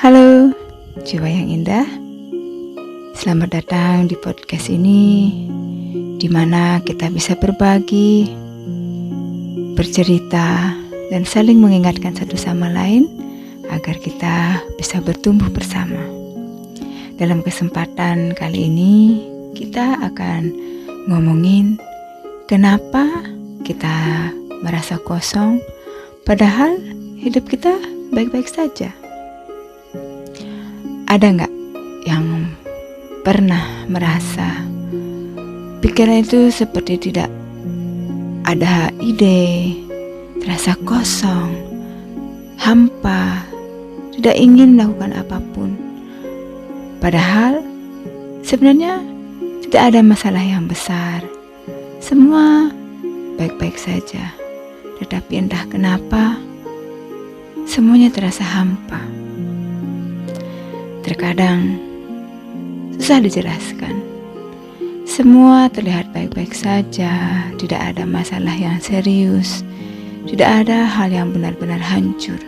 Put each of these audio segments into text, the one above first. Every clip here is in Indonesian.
Halo, jiwa yang indah. Selamat datang di podcast ini, di mana kita bisa berbagi, bercerita, dan saling mengingatkan satu sama lain agar kita bisa bertumbuh bersama. Dalam kesempatan kali ini, kita akan ngomongin kenapa kita merasa kosong, padahal hidup kita baik-baik saja. Ada nggak yang pernah merasa pikiran itu seperti tidak ada ide, terasa kosong, hampa, tidak ingin melakukan apapun? Padahal sebenarnya tidak ada masalah yang besar, semua baik-baik saja. Tetapi entah kenapa semuanya terasa hampa. Terkadang susah dijelaskan. Semua terlihat baik-baik saja, tidak ada masalah yang serius, tidak ada hal yang benar-benar hancur.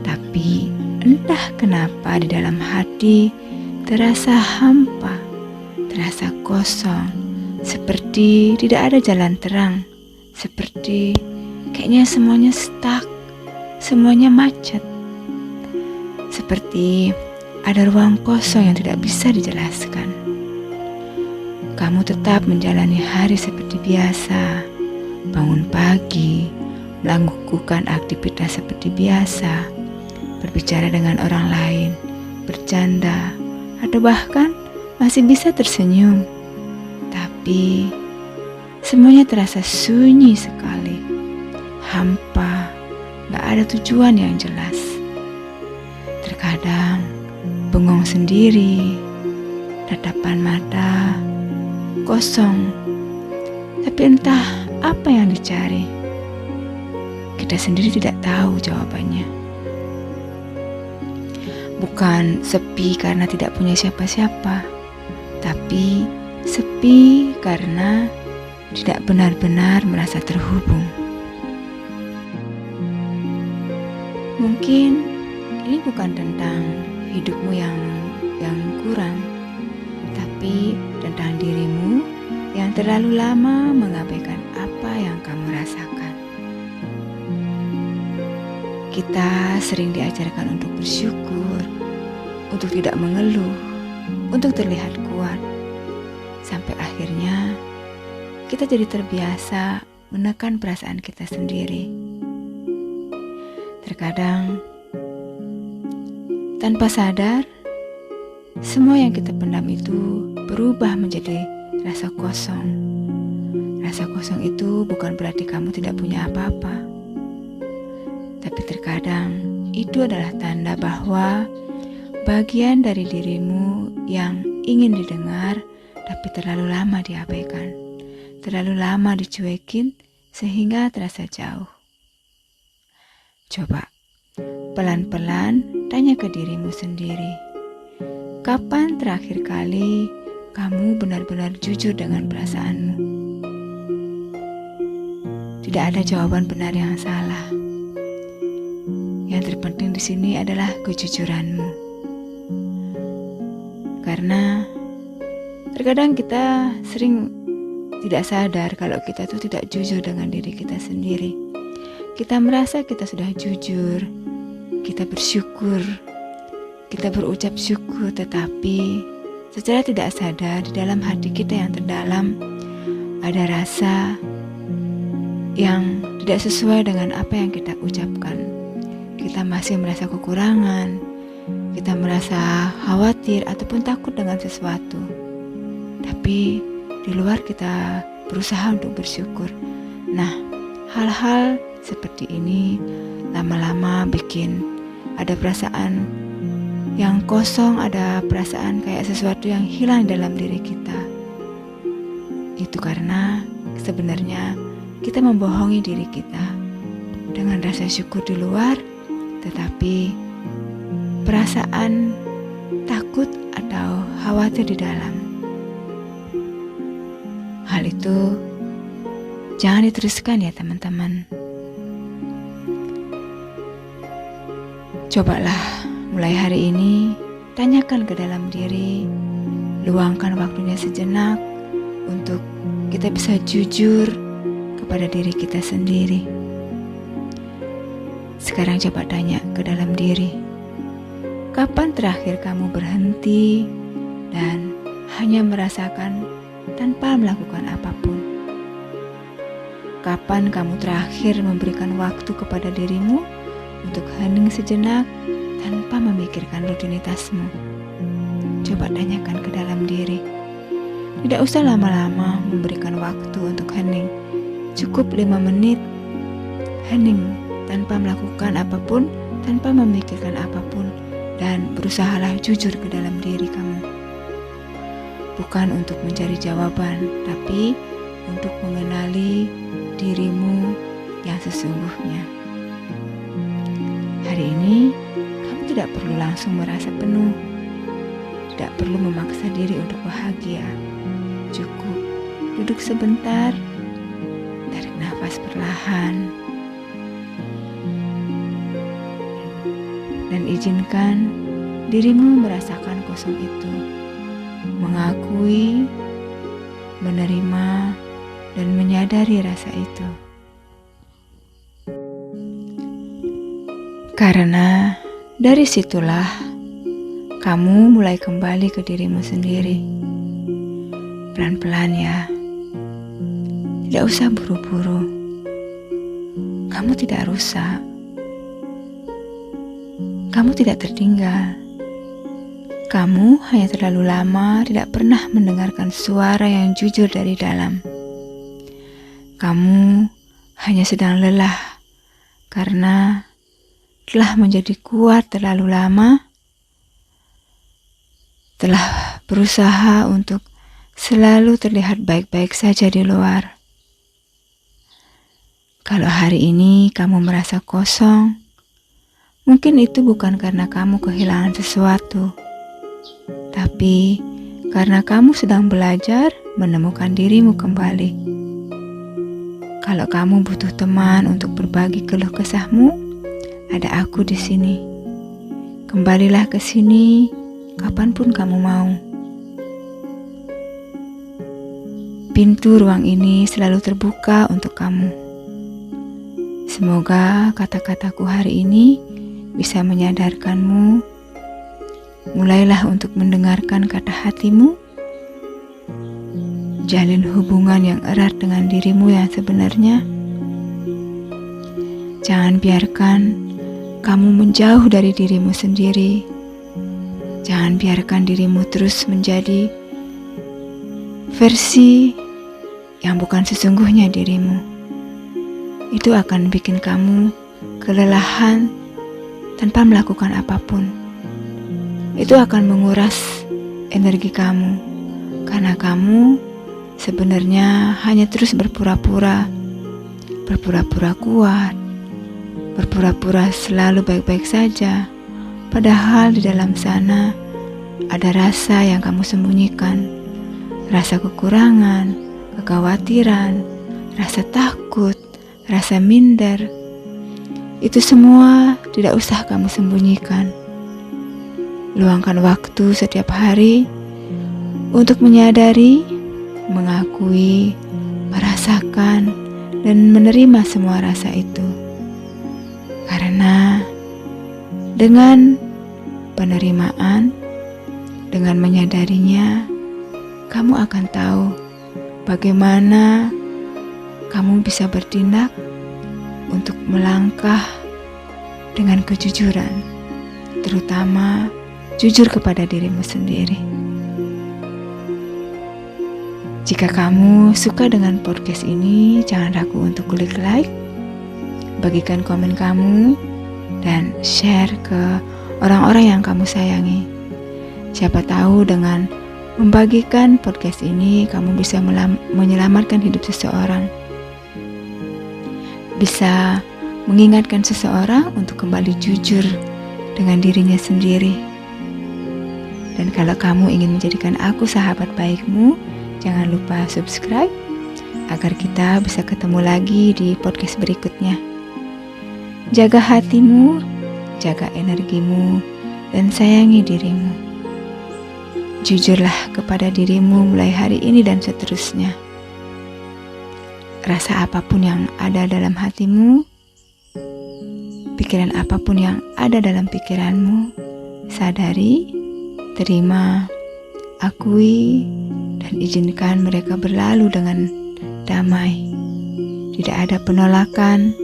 Tapi entah kenapa di dalam hati terasa hampa, terasa kosong, seperti tidak ada jalan terang, seperti kayaknya semuanya stuck, semuanya macet, seperti ada ruang kosong yang tidak bisa dijelaskan. Kamu tetap menjalani hari seperti biasa, bangun pagi, melakukan aktivitas seperti biasa, berbicara dengan orang lain, bercanda, atau bahkan masih bisa tersenyum. Tapi semuanya terasa sunyi sekali, hampa, gak ada tujuan yang jelas. Terkadang bengong sendiri, tatapan mata kosong, tapi entah apa yang dicari. Kita sendiri tidak tahu jawabannya. Bukan sepi karena tidak punya siapa-siapa, tapi sepi karena tidak benar-benar merasa terhubung. Mungkin ini bukan tentang hidupmu yang kurang, tapi tentang dirimu yang terlalu lama mengabaikan apa yang kamu rasakan. Kita sering diajarkan untuk bersyukur, untuk tidak mengeluh, untuk terlihat kuat, sampai akhirnya kita jadi terbiasa menekan perasaan kita sendiri. Terkadang tanpa sadar, semua yang kita pendam itu berubah menjadi rasa kosong. Rasa kosong itu bukan berarti kamu tidak punya apa-apa. Tapi terkadang itu adalah tanda bahwa bagian dari dirimu yang ingin didengar tapi terlalu lama diabaikan, terlalu lama dicuekin sehingga terasa jauh. Coba pelan-pelan tanya ke dirimu sendiri, kapan terakhir kali kamu benar-benar jujur dengan perasaanmu? Tidak ada jawaban benar yang salah. Yang terpenting di sini adalah kejujuranmu. Karena terkadang kita sering tidak sadar kalau kita tuh tidak jujur dengan diri kita sendiri. Kita merasa kita sudah jujur, kita bersyukur, kita berucap syukur, tetapi secara tidak sadar di dalam hati kita yang terdalam ada rasa yang tidak sesuai dengan apa yang kita ucapkan. Kita masih merasa kekurangan, kita merasa khawatir ataupun takut dengan sesuatu. Tapi di luar kita berusaha untuk bersyukur. Nah, hal-hal seperti ini lama-lama bikin ada perasaan yang kosong, ada perasaan kayak sesuatu yang hilang dalam diri kita. Itu karena sebenarnya kita membohongi diri kita dengan rasa syukur di luar, tetapi perasaan takut atau khawatir di dalam. Hal itu jangan diteruskan ya teman-teman. Cobalah Mulai hari ini, tanyakan ke dalam diri, luangkan waktunya sejenak untuk kita bisa jujur kepada diri kita sendiri. Sekarang coba tanya ke dalam diri, kapan terakhir kamu berhenti dan hanya merasakan tanpa melakukan apapun? Kapan kamu terakhir memberikan waktu kepada dirimu untuk hening sejenak tanpa memikirkan rutinitasmu? Coba tanyakan ke dalam diri. Tidak usah lama-lama memberikan waktu untuk hening. Cukup 5 menit hening tanpa melakukan apapun, tanpa memikirkan apapun, dan berusahalah jujur ke dalam diri kamu. Bukan untuk mencari jawaban, tapi untuk mengenali dirimu yang sesungguhnya. Hari ini, kamu tidak perlu langsung merasa penuh. Tidak perlu memaksa diri untuk bahagia. Cukup duduk sebentar, tarik nafas perlahan, dan izinkan dirimu merasakan kosong itu, mengakui, menerima, dan menyadari rasa itu. Karena dari situlah kamu mulai kembali ke dirimu sendiri. Pelan-pelan ya, tidak usah buru-buru. Kamu tidak rusak. Kamu tidak tertinggal. Kamu hanya terlalu lama tidak pernah mendengarkan suara yang jujur dari dalam. Kamu hanya sedang lelah karena telah menjadi kuat terlalu lama, telah berusaha untuk selalu terlihat baik-baik saja di luar. Kalau hari ini kamu merasa kosong, mungkin itu bukan karena kamu kehilangan sesuatu, tapi karena kamu sedang belajar menemukan dirimu kembali. Kalau kamu butuh teman untuk berbagi keluh kesahmu, ada aku di sini. Kembalilah ke sini kapanpun kamu mau. Pintu ruang ini selalu terbuka untuk kamu. Semoga kata-kataku hari ini bisa menyadarkanmu. Mulailah untuk mendengarkan kata hatimu. Jalin hubungan yang erat dengan dirimu yang sebenarnya. Jangan biarkan kamu menjauh dari dirimu sendiri. Jangan biarkan dirimu terus menjadi versi yang bukan sesungguhnya dirimu. Itu akan bikin kamu kelelahan tanpa melakukan apapun. Itu akan menguras energi kamu, karena kamu sebenarnya hanya terus berpura-pura kuat, berpura-pura selalu baik-baik saja, padahal di dalam sana ada rasa yang kamu sembunyikan, rasa kekurangan, kekhawatiran, rasa takut, rasa minder. Itu semua tidak usah kamu sembunyikan. Luangkan waktu setiap hari untuk menyadari, mengakui, merasakan, dan menerima semua rasa itu. Karena dengan penerimaan, dengan menyadarinya, kamu akan tahu bagaimana kamu bisa bertindak untuk melangkah dengan kejujuran, terutama jujur kepada dirimu sendiri. Jika kamu suka dengan podcast ini, jangan ragu untuk klik like, bagikan komen kamu, dan share ke orang-orang yang kamu sayangi. Siapa tahu dengan membagikan podcast ini, kamu bisa menyelamatkan hidup seseorang. Bisa mengingatkan seseorang untuk kembali jujur dengan dirinya sendiri. Dan kalau kamu ingin menjadikan aku sahabat baikmu, jangan lupa subscribe agar kita bisa ketemu lagi di podcast berikutnya. Jaga hatimu, jaga energimu, dan sayangi dirimu. Jujurlah kepada dirimu mulai hari ini dan seterusnya. Rasa apapun yang ada dalam hatimu, pikiran apapun yang ada dalam pikiranmu, sadari, terima, akui, dan izinkan mereka berlalu dengan damai. Tidak ada penolakan.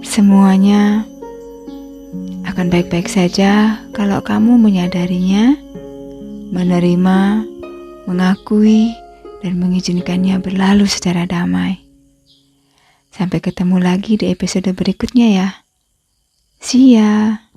Semuanya akan baik-baik saja kalau kamu menyadarinya, menerima, mengakui, dan mengizinkannya berlalu secara damai. Sampai ketemu lagi di episode berikutnya ya. See ya.